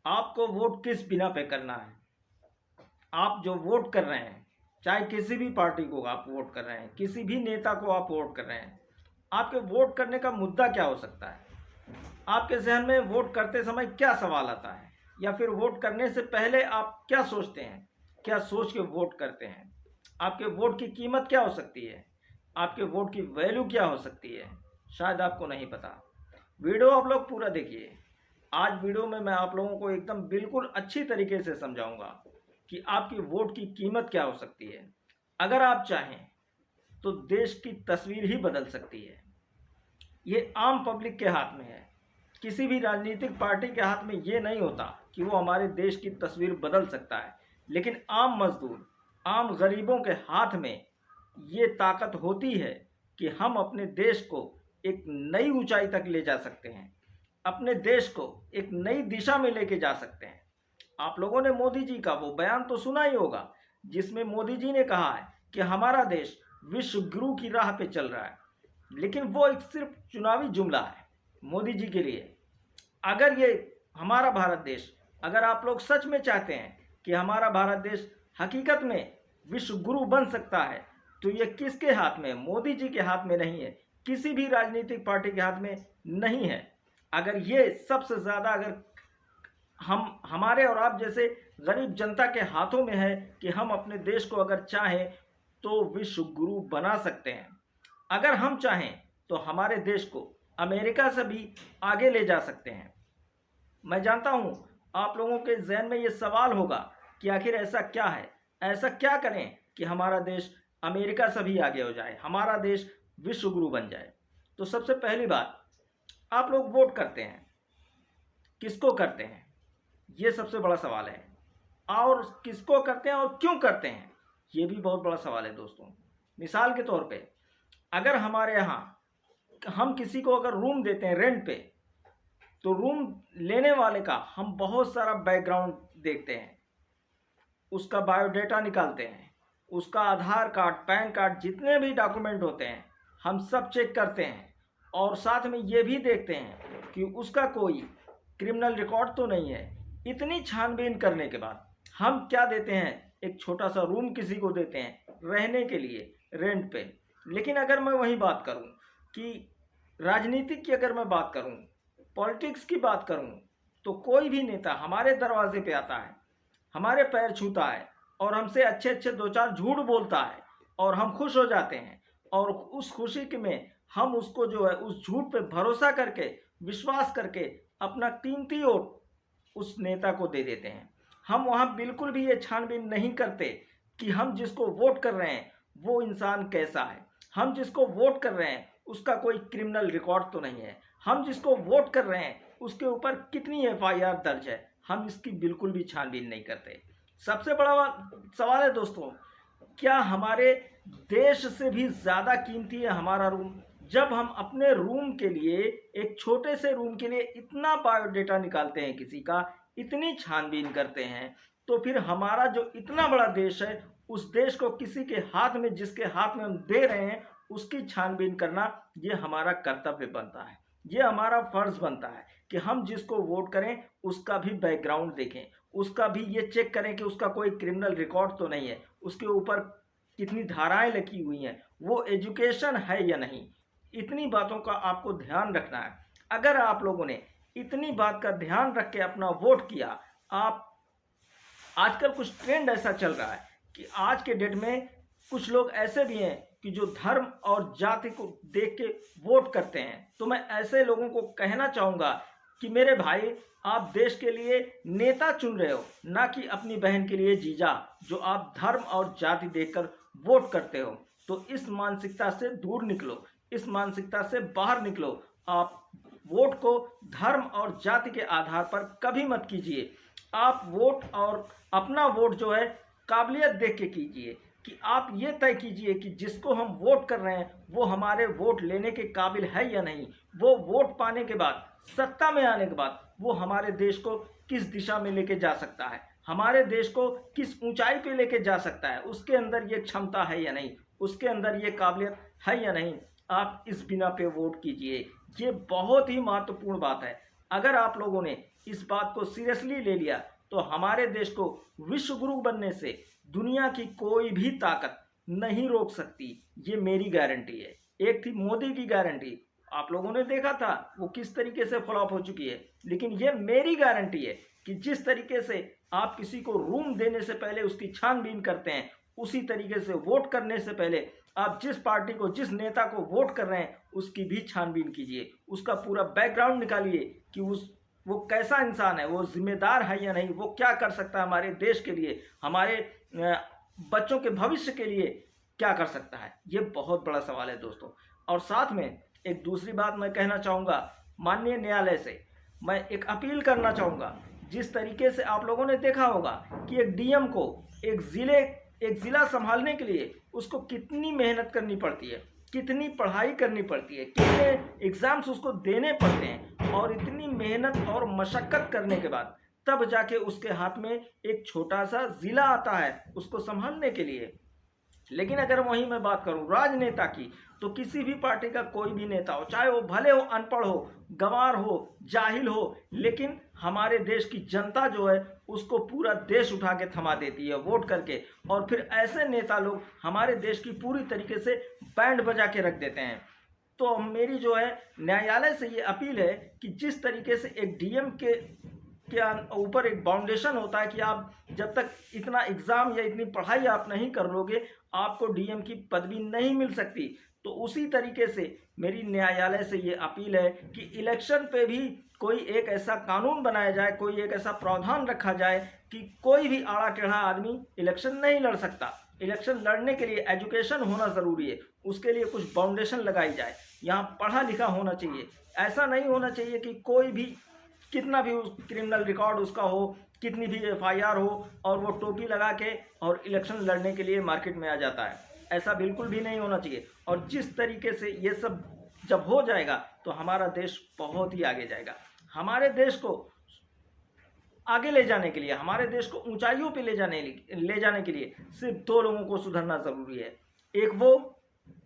आपको वोट किस बिना पे करना है। आप जो वोट कर रहे हैं, चाहे किसी भी पार्टी को आप वोट कर रहे हैं, किसी भी नेता को आप वोट कर रहे हैं, आपके वोट करने का मुद्दा क्या हो सकता है। आपके जहन में वोट करते समय क्या सवाल आता है, या फिर वोट करने से पहले आप क्या सोचते हैं, क्या सोच के वोट करते हैं। आपके वोट की कीमत क्या हो सकती है, आपके वोट की वैल्यू क्या हो सकती है, शायद आपको नहीं पता। वीडियो आप लोग पूरा देखिए। आज वीडियो में मैं आप लोगों को एकदम बिल्कुल अच्छी तरीके से समझाऊंगा कि आपकी वोट की कीमत क्या हो सकती है। अगर आप चाहें तो देश की तस्वीर ही बदल सकती है। ये आम पब्लिक के हाथ में है। किसी भी राजनीतिक पार्टी के हाथ में ये नहीं होता कि वो हमारे देश की तस्वीर बदल सकता है, लेकिन आम मजदूर, आम गरीबों के हाथ में ये ताकत होती है कि हम अपने देश को एक नई ऊंचाई तक ले जा सकते हैं, अपने देश को एक नई दिशा में लेके जा सकते हैं। आप लोगों ने मोदी जी का वो बयान तो सुना ही होगा, जिसमें मोदी जी ने कहा है कि हमारा देश विश्व गुरु की राह पे चल रहा है। लेकिन वो एक सिर्फ चुनावी जुमला है मोदी जी के लिए। अगर ये हमारा भारत देश, अगर आप लोग सच में चाहते हैं कि हमारा भारत देश हकीकत में विश्व गुरु बन सकता है, तो ये किसके हाथ में? मोदी जी के हाथ में नहीं है, किसी भी राजनीतिक पार्टी के हाथ में नहीं है। अगर ये सबसे ज़्यादा अगर हमारे और आप जैसे गरीब जनता के हाथों में है कि हम अपने देश को अगर चाहें तो विश्व गुरु बना सकते हैं। अगर हम चाहें तो हमारे देश को अमेरिका से भी आगे ले जा सकते हैं। मैं जानता हूं आप लोगों के जहन में ये सवाल होगा कि आखिर ऐसा क्या है, ऐसा क्या करें कि हमारा देश अमेरिका से भी आगे हो जाए, हमारा देश विश्व गुरु बन जाए। तो सबसे पहली बात, आप लोग वोट करते हैं, किसको करते हैं, ये सबसे बड़ा सवाल है। और किसको करते हैं और क्यों करते हैं, ये भी बहुत बड़ा सवाल है दोस्तों। मिसाल के तौर पे, अगर हमारे यहाँ हम किसी को अगर रूम देते हैं रेंट पे, तो रूम लेने वाले का हम बहुत सारा बैकग्राउंड देखते हैं, उसका बायोडाटा निकालते हैं, उसका आधार कार्ड, पैन कार्ड, जितने भी डॉक्यूमेंट होते हैं हम सब चेक करते हैं। और साथ में ये भी देखते हैं कि उसका कोई क्रिमिनल रिकॉर्ड तो नहीं है। इतनी छानबीन करने के बाद हम क्या देते हैं, एक छोटा सा रूम किसी को देते हैं रहने के लिए रेंट पे। लेकिन अगर मैं वही बात करूं कि राजनीतिक की अगर मैं बात करूं, पॉलिटिक्स की बात करूं, तो कोई भी नेता हमारे दरवाजे पे आता है, हमारे पैर छूता है और हमसे अच्छे अच्छे दो चार झूठ बोलता है और हम खुश हो जाते हैं। और उस खुशी के में हम उसको जो है उस झूठ पे भरोसा करके, विश्वास करके अपना कीमती वोट उस नेता को दे देते हैं। हम वहाँ बिल्कुल भी ये छानबीन नहीं करते कि हम जिसको वोट कर रहे हैं वो इंसान कैसा है, हम जिसको वोट कर रहे हैं उसका कोई क्रिमिनल रिकॉर्ड तो नहीं है, हम जिसको वोट कर रहे हैं उसके ऊपर कितनी एफआईआर दर्ज है, हम इसकी बिल्कुल भी छानबीन नहीं करते। सबसे बड़ा सवाल है दोस्तों, क्या हमारे देश से भी ज़्यादा कीमती है हमारा रूम? जब हम अपने रूम के लिए, एक छोटे से रूम के लिए इतना बायोडेटा निकालते हैं किसी का, इतनी छानबीन करते हैं, तो फिर हमारा जो इतना बड़ा देश है, उस देश को किसी के हाथ में, जिसके हाथ में हम दे रहे हैं, उसकी छानबीन करना ये हमारा कर्तव्य बनता है, ये हमारा फर्ज बनता है कि हम जिसको वोट करें उसका भी बैकग्राउंड देखें, उसका भी ये चेक करें कि उसका कोई क्रिमिनल रिकॉर्ड तो नहीं है, उसके ऊपर कितनी धाराएं लगी हुई हैं, वो एजुकेशन है या नहीं। इतनी बातों का आपको ध्यान रखना है। अगर आप लोगों ने इतनी बात का ध्यान रख के अपना वोट किया, आप आजकल कुछ ट्रेंड ऐसा चल रहा है कि आज के डेट में कुछ लोग ऐसे भी हैं कि जो धर्म और जाति को देख के वोट करते हैं। तो मैं ऐसे लोगों को कहना चाहूँगा कि मेरे भाई, आप देश के लिए नेता चुन रहे हो, ना कि अपनी बहन के लिए जीजा, जो आप धर्म और जाति देखकर वोट करते हो। तो इस मानसिकता से दूर निकलो, इस मानसिकता से बाहर निकलो। आप वोट को धर्म और जाति के आधार पर कभी मत कीजिए। आप वोट और अपना वोट जो है काबिलियत देख के कीजिए, कि आप ये तय कीजिए कि जिसको हम वोट कर रहे हैं वो हमारे वोट लेने के काबिल है या नहीं। वो वोट पाने के बाद, सत्ता में आने के बाद, वो हमारे देश को किस दिशा में लेके जा सकता है, हमारे देश को किस ऊंचाई पे लेके जा सकता है, उसके अंदर ये क्षमता है या नहीं, उसके अंदर ये काबिलियत है या नहीं। आप इस बिना पे वोट कीजिए। ये बहुत ही महत्वपूर्ण बात है। अगर आप लोगों ने इस बात को सीरियसली ले लिया तो हमारे देश को विश्व गुरु बनने से दुनिया की कोई भी ताकत नहीं रोक सकती। ये मेरी गारंटी है। एक थी मोदी की गारंटी, आप लोगों ने देखा था वो किस तरीके से फ्लॉप हो चुकी है, लेकिन ये मेरी गारंटी है कि जिस तरीके से आप किसी को रूम देने से पहले उसकी छानबीन करते हैं, उसी तरीके से वोट करने से पहले आप जिस पार्टी को, जिस नेता को वोट कर रहे हैं उसकी भी छानबीन कीजिए, उसका पूरा बैकग्राउंड निकालिए कि वो कैसा इंसान है, वो जिम्मेदार है या नहीं, वो क्या कर सकता है हमारे देश के लिए, हमारे बच्चों के भविष्य के लिए क्या कर सकता है। ये बहुत बड़ा सवाल है दोस्तों। और साथ में एक दूसरी बात मैं कहना चाहूँगा, माननीय न्यायालय से मैं एक अपील करना चाहूँगा। जिस तरीके से आप लोगों ने देखा होगा कि एक डीएम को एक ज़िला संभालने के लिए उसको कितनी मेहनत करनी पड़ती है, कितनी पढ़ाई करनी पड़ती है, कितने एग्ज़ाम्स उसको देने पड़ते हैं, और इतनी मेहनत और मशक्क़त करने के बाद तब जाके उसके हाथ में एक छोटा सा ज़िला आता है उसको संभालने के लिए। लेकिन अगर वहीं मैं बात करूं राजनेता की, तो किसी भी पार्टी का कोई भी नेता हो, चाहे वो भले हो अनपढ़ हो, गंवार हो, जाहिल हो, लेकिन हमारे देश की जनता जो है उसको पूरा देश उठा के थमा देती है वोट करके, और फिर ऐसे नेता लोग हमारे देश की पूरी तरीके से बैंड बजा के रख देते हैं। तो मेरी जो है न्यायालय से ये अपील है कि जिस तरीके से एक डीएम के ऊपर एक बाउंडेशन होता है कि आप जब तक इतना एग्ज़ाम या इतनी पढ़ाई आप नहीं कर लोगे आपको डीएम की पदवी नहीं मिल सकती। तो उसी तरीके से मेरी न्यायालय से ये अपील है कि इलेक्शन पे भी कोई एक ऐसा कानून बनाया जाए, कोई एक ऐसा प्रावधान रखा जाए कि कोई भी आड़ा टेढ़ा आदमी इलेक्शन नहीं लड़ सकता। इलेक्शन लड़ने के लिए एजुकेशन होना ज़रूरी है, उसके लिए कुछ बाउंडेशन लगाई जाए, यहाँ पढ़ा लिखा होना चाहिए। ऐसा नहीं होना चाहिए कि कोई भी कितना भी क्रिमिनल रिकॉर्ड उसका हो, कितनी भी एफआईआर हो, और वो टोपी लगा के और इलेक्शन लड़ने के लिए मार्केट में आ जाता है। ऐसा बिल्कुल भी नहीं होना चाहिए। और जिस तरीके से ये सब जब हो जाएगा तो हमारा देश बहुत ही आगे जाएगा। हमारे देश को आगे ले जाने के लिए, हमारे देश को ऊंचाइयों पे ले जाने के लिए सिर्फ दो लोगों को सुधरना ज़रूरी है। एक वो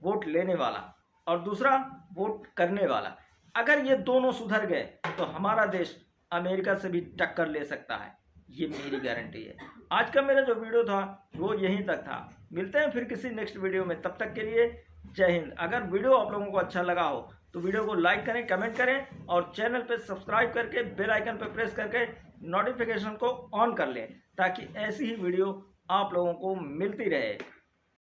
वोट लेने वाला और दूसरा वोट करने वाला। अगर ये दोनों सुधर गए तो हमारा देश अमेरिका से भी टक्कर ले सकता है, ये मेरी गारंटी है। आज का मेरा जो वीडियो था वो यहीं तक था। मिलते हैं फिर किसी नेक्स्ट वीडियो में, तब तक के लिए जय हिंद। अगर वीडियो आप लोगों को अच्छा लगा हो तो वीडियो को लाइक करें, कमेंट करें, और चैनल पे सब्सक्राइब करके बेल आइकन पे प्रेस करके नोटिफिकेशन को ऑन कर लें, ताकि ऐसी ही वीडियो आप लोगों को मिलती रहे।